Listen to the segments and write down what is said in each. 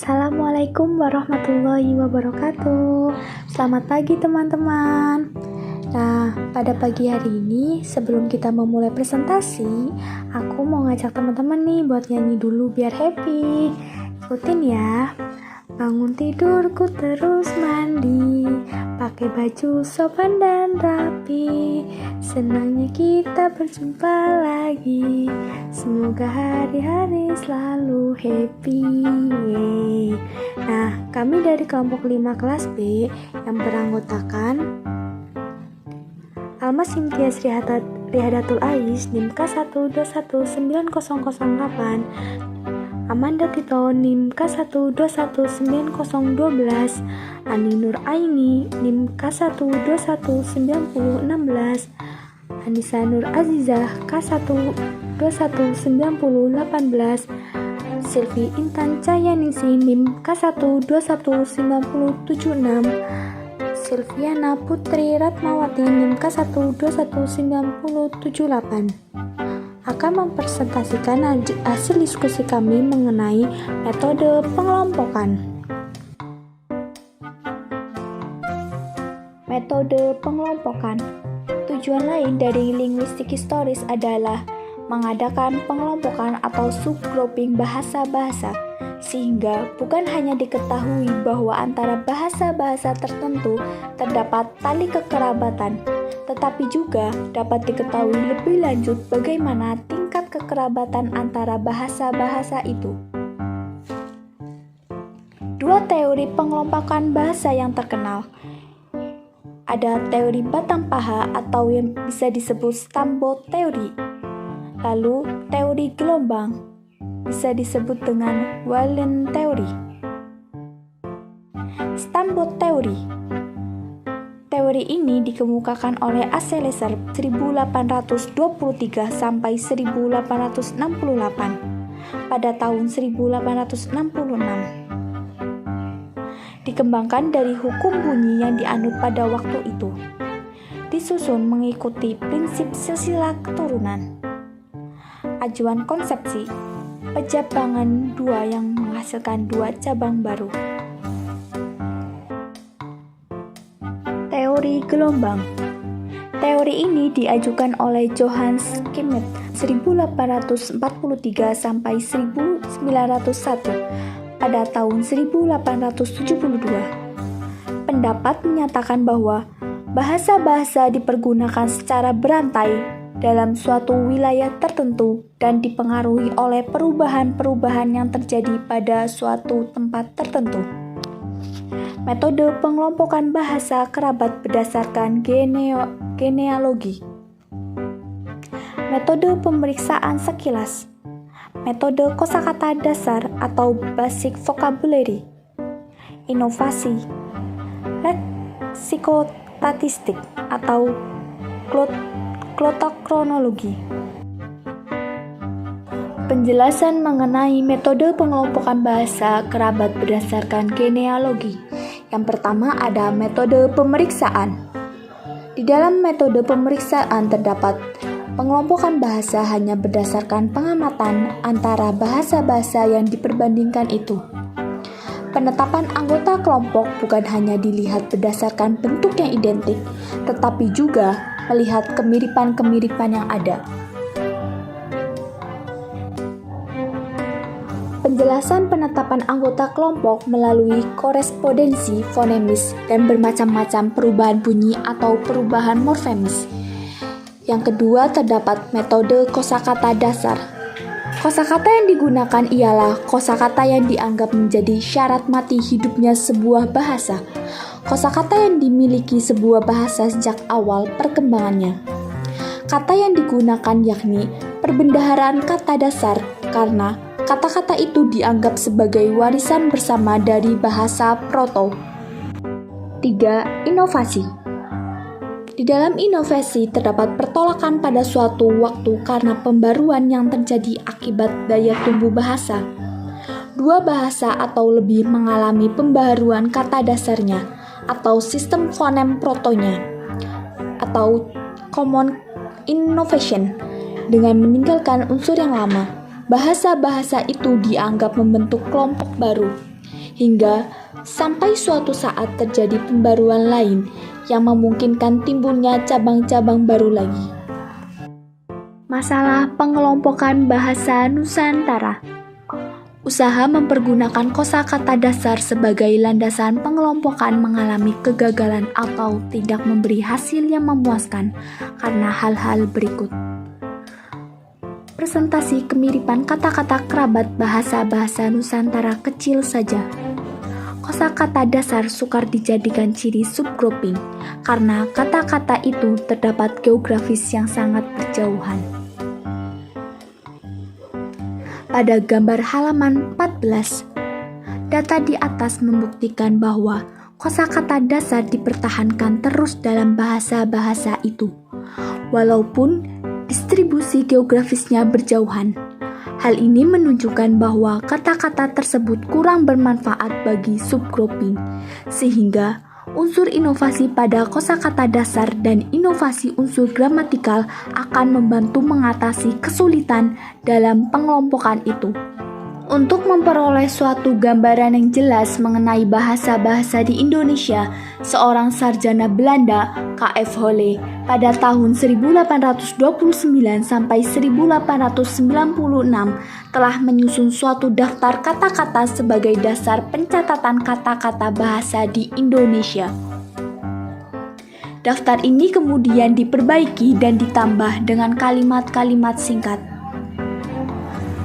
Assalamualaikum warahmatullahi wabarakatuh. Selamat pagi teman-teman. Nah, pada pagi hari ini sebelum kita memulai presentasi, aku mau ngajak teman-teman nih buat nyanyi dulu biar happy. Ikutin ya. Bangun tidurku terus mandi, pakai baju sopan dan rapi. Senangnya kita berjumpa lagi. Semoga hari-hari selalu happy. Nah, kami dari kelompok 5 kelas B yang beranggotakan Alma Cynthia Rihadatul Ais, NIM K121908, Amanda Tito, NIM K121912, Ani Nur Aini, NIM K121916, Anissa Nur Azizah, K121918, Silvi Intan Cayaningsi, NIM K121976, Silviana Putri Ratmawati, NIM K121978, akan mempresentasikan hasil diskusi kami mengenai metode pengelompokan. Metode pengelompokan. Tujuan lain dari linguistik historis adalah mengadakan pengelompokan atau subgrouping bahasa-bahasa, sehingga bukan hanya diketahui bahwa antara bahasa-bahasa tertentu terdapat tali kekerabatan, tetapi juga dapat diketahui lebih lanjut bagaimana tingkat kekerabatan antara bahasa-bahasa itu. Dua teori pengelompokan bahasa yang terkenal. Ada teori batang paha atau yang bisa disebut Steamboat Theory. Lalu teori gelombang bisa disebut dengan Wallen Theory. Steamboat Theory. Teori ini dikemukakan oleh A.C. Lesser 1823 sampai 1868 pada tahun 1866. Dikembangkan dari hukum bunyi yang dianut pada waktu itu. Disusun mengikuti prinsip silsilah keturunan. Ajuan konsepsi, pejabangan dua yang menghasilkan dua cabang baru. Teori gelombang. Teori ini diajukan oleh Johannes Kepler 1843 sampai 1901 pada tahun 1872. Pendapat menyatakan bahwa bahasa-bahasa dipergunakan secara berantai dalam suatu wilayah tertentu dan dipengaruhi oleh perubahan-perubahan yang terjadi pada suatu tempat tertentu. Metode pengelompokan bahasa kerabat berdasarkan genealogi. Metode pemeriksaan sekilas. Metode kosakata dasar atau basic vocabulary. Inovasi. Leksikostatistik atau glotokronologi. Penjelasan mengenai metode pengelompokan bahasa kerabat berdasarkan genealogi. Yang pertama ada metode pemeriksaan. Di dalam metode pemeriksaan terdapat pengelompokan bahasa hanya berdasarkan pengamatan antara bahasa-bahasa yang diperbandingkan itu. Penetapan anggota kelompok bukan hanya dilihat berdasarkan bentuk yang identik, tetapi juga melihat kemiripan-kemiripan yang ada. Penjelasan penetapan anggota kelompok melalui korespondensi fonemis dan bermacam-macam perubahan bunyi atau perubahan morfemis. Yang kedua terdapat metode kosakata dasar. Kosakata yang digunakan ialah kosakata yang dianggap menjadi syarat mati hidupnya sebuah bahasa. Kosakata yang dimiliki sebuah bahasa sejak awal perkembangannya. Kata yang digunakan yakni perbendaharaan kata dasar karena kata-kata itu dianggap sebagai warisan bersama dari bahasa proto. 3. Inovasi. Di dalam inovasi terdapat pertolakan pada suatu waktu karena pembaruan yang terjadi akibat daya tumbuh bahasa. Dua bahasa atau lebih mengalami pembaharuan kata dasarnya atau sistem fonem protonya atau common innovation dengan meninggalkan unsur yang lama. Bahasa-bahasa itu dianggap membentuk kelompok baru. hingga sampai suatu saat terjadi pembaruan lain yang memungkinkan timbulnya cabang-cabang baru lagi. Masalah pengelompokan bahasa Nusantara. Usaha mempergunakan kosakata dasar sebagai landasan pengelompokan mengalami kegagalan atau tidak memberi hasil yang memuaskan karena hal-hal berikut. Presentasi kemiripan kata-kata kerabat bahasa-bahasa Nusantara kecil saja. Kosakata dasar sukar dijadikan ciri subgrouping karena kata-kata itu terdapat geografis yang sangat berjauhan. Pada gambar halaman 14, data di atas membuktikan bahwa kosakata dasar dipertahankan terus dalam bahasa-bahasa itu, walaupun distribusi geografisnya berjauhan. Hal ini menunjukkan bahwa kata-kata tersebut kurang bermanfaat bagi subgrouping, sehingga unsur inovasi pada kosakata dasar dan inovasi unsur gramatikal akan membantu mengatasi kesulitan dalam pengelompokan itu. Untuk memperoleh suatu gambaran yang jelas mengenai bahasa-bahasa di Indonesia, seorang sarjana Belanda, K.F. Holle, pada tahun 1829 sampai 1896 telah menyusun suatu daftar kata-kata sebagai dasar pencatatan kata-kata bahasa di Indonesia. Daftar ini kemudian diperbaiki dan ditambah dengan kalimat-kalimat singkat.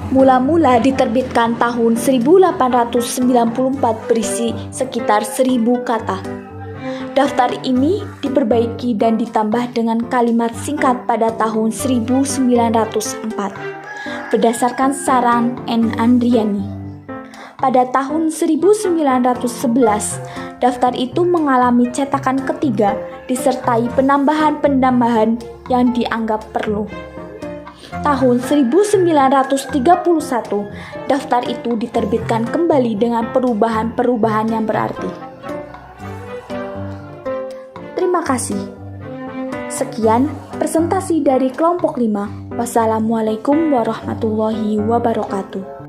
Mula-mula diterbitkan tahun 1894 berisi sekitar 1000 kata. Daftar ini diperbaiki dan ditambah dengan kalimat singkat pada tahun 1904 berdasarkan saran N. Andriani. Pada tahun 1911, daftar itu mengalami cetakan ketiga disertai penambahan-penambahan yang dianggap perlu. Tahun 1931, daftar itu diterbitkan kembali dengan perubahan-perubahan yang berarti. Terima kasih. Sekian presentasi dari kelompok 5. Wassalamualaikum warahmatullahi wabarakatuh.